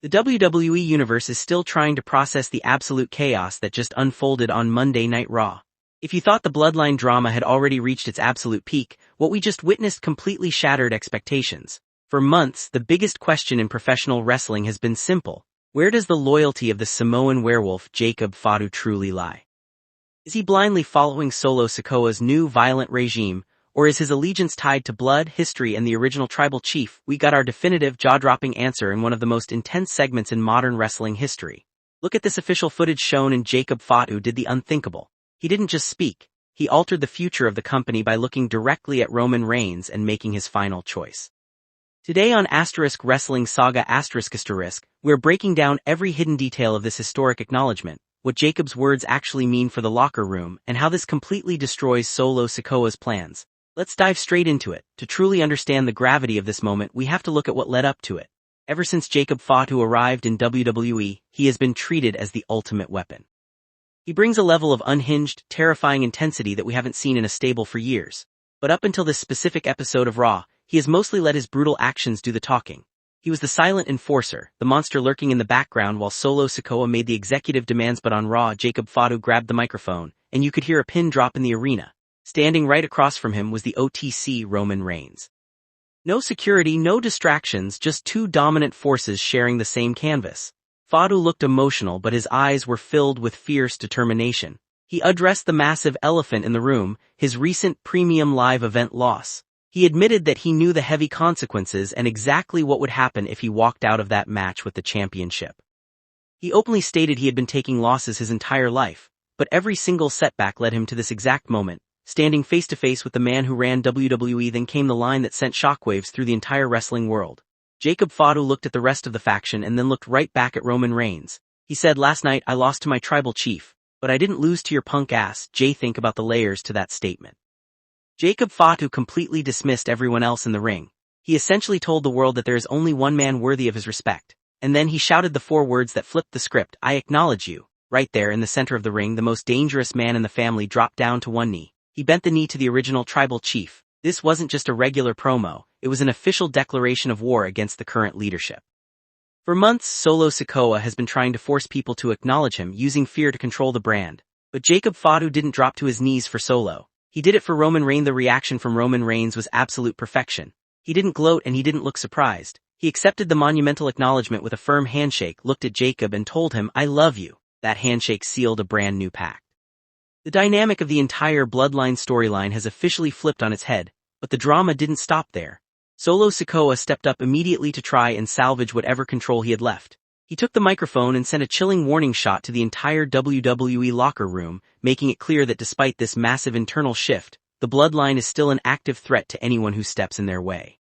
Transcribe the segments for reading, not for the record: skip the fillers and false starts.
The WWE Universe is still trying to process the absolute chaos that just unfolded on Monday Night Raw. If you thought the Bloodline drama had already reached its absolute peak, what we just witnessed completely shattered expectations. For months, the biggest question in professional wrestling has been simple. Where does the loyalty of the Samoan Werewolf Jacob Fatu truly lie? Is he blindly following Solo Sikoa's new violent regime, or is his allegiance tied to blood, history, and the original tribal chief? We got our definitive, jaw-dropping answer in one of the most intense segments in modern wrestling history. Look at this official footage shown in Jacob Fatu did the unthinkable. He didn't just speak, he altered the future of the company by looking directly at Roman Reigns and making his final choice. Today on *Wrestling Saga *, we're breaking down every hidden detail of this historic acknowledgement, what Jacob's words actually mean for the locker room, and how this completely destroys Solo Sikoa's plans. Let's dive straight into it. To truly understand the gravity of this moment, we have to look at what led up to it. Ever since Jacob Fatu arrived in WWE, he has been treated as the ultimate weapon. He brings a level of unhinged, terrifying intensity that we haven't seen in a stable for years. But up until this specific episode of Raw, he has mostly let his brutal actions do the talking. He was the silent enforcer, the monster lurking in the background while Solo Sikoa made the executive demands. But on Raw, Jacob Fatu grabbed the microphone, and you could hear a pin drop in the arena. Standing right across from him was the OTC Roman Reigns. No security, no distractions, just two dominant forces sharing the same canvas. Fatu looked emotional, but his eyes were filled with fierce determination. He addressed the massive elephant in the room, his recent premium live event loss. He admitted that he knew the heavy consequences and exactly what would happen if he walked out of that match with the championship. He openly stated he had been taking losses his entire life, but every single setback led him to this exact moment. Standing face to face with the man who ran WWE, then came the line that sent shockwaves through the entire wrestling world. Jacob Fatu looked at the rest of the faction and then looked right back at Roman Reigns. He said, "Last night I lost to my tribal chief, but I didn't lose to your punk ass." Jay, think about the layers to that statement. Jacob Fatu completely dismissed everyone else in the ring. He essentially told the world that there is only one man worthy of his respect. And then he shouted the four words that flipped the script: "I acknowledge you." Right there in the center of the ring, the most dangerous man in the family dropped down to one knee. He bent the knee to the original tribal chief. This wasn't just a regular promo, it was an official declaration of war against the current leadership. For months, Solo Sikoa has been trying to force people to acknowledge him, using fear to control the brand. But Jacob Fatu didn't drop to his knees for Solo. He did it for Roman Reigns. The reaction from Roman Reigns was absolute perfection. He didn't gloat and he didn't look surprised. He accepted the monumental acknowledgement with a firm handshake, looked at Jacob and told him, "I love you." That handshake sealed a brand new pact. The dynamic of the entire Bloodline storyline has officially flipped on its head, but the drama didn't stop there. Solo Sikoa stepped up immediately to try and salvage whatever control he had left. He took the microphone and sent a chilling warning shot to the entire WWE locker room, making it clear that despite this massive internal shift, the Bloodline is still an active threat to anyone who steps in their way.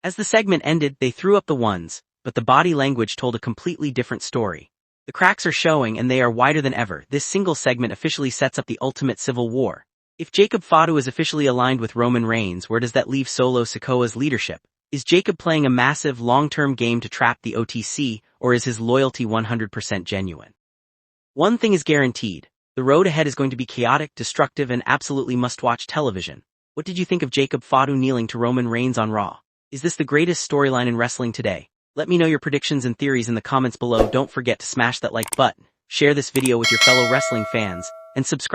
As the segment ended, they threw up the ones, but the body language told a completely different story. The cracks are showing and they are wider than ever. This single segment officially sets up the ultimate civil war. If Jacob Fatu is officially aligned with Roman Reigns, where does that leave Solo Sikoa's leadership? Is Jacob playing a massive, long-term game to trap the OTC, or is his loyalty 100% genuine? One thing is guaranteed. The road ahead is going to be chaotic, destructive, and absolutely must-watch television. What did you think of Jacob Fatu kneeling to Roman Reigns on Raw? Is this the greatest storyline in wrestling today? Let me know your predictions and theories in the comments below. Don't forget to smash that like button, share this video with your fellow wrestling fans, and subscribe.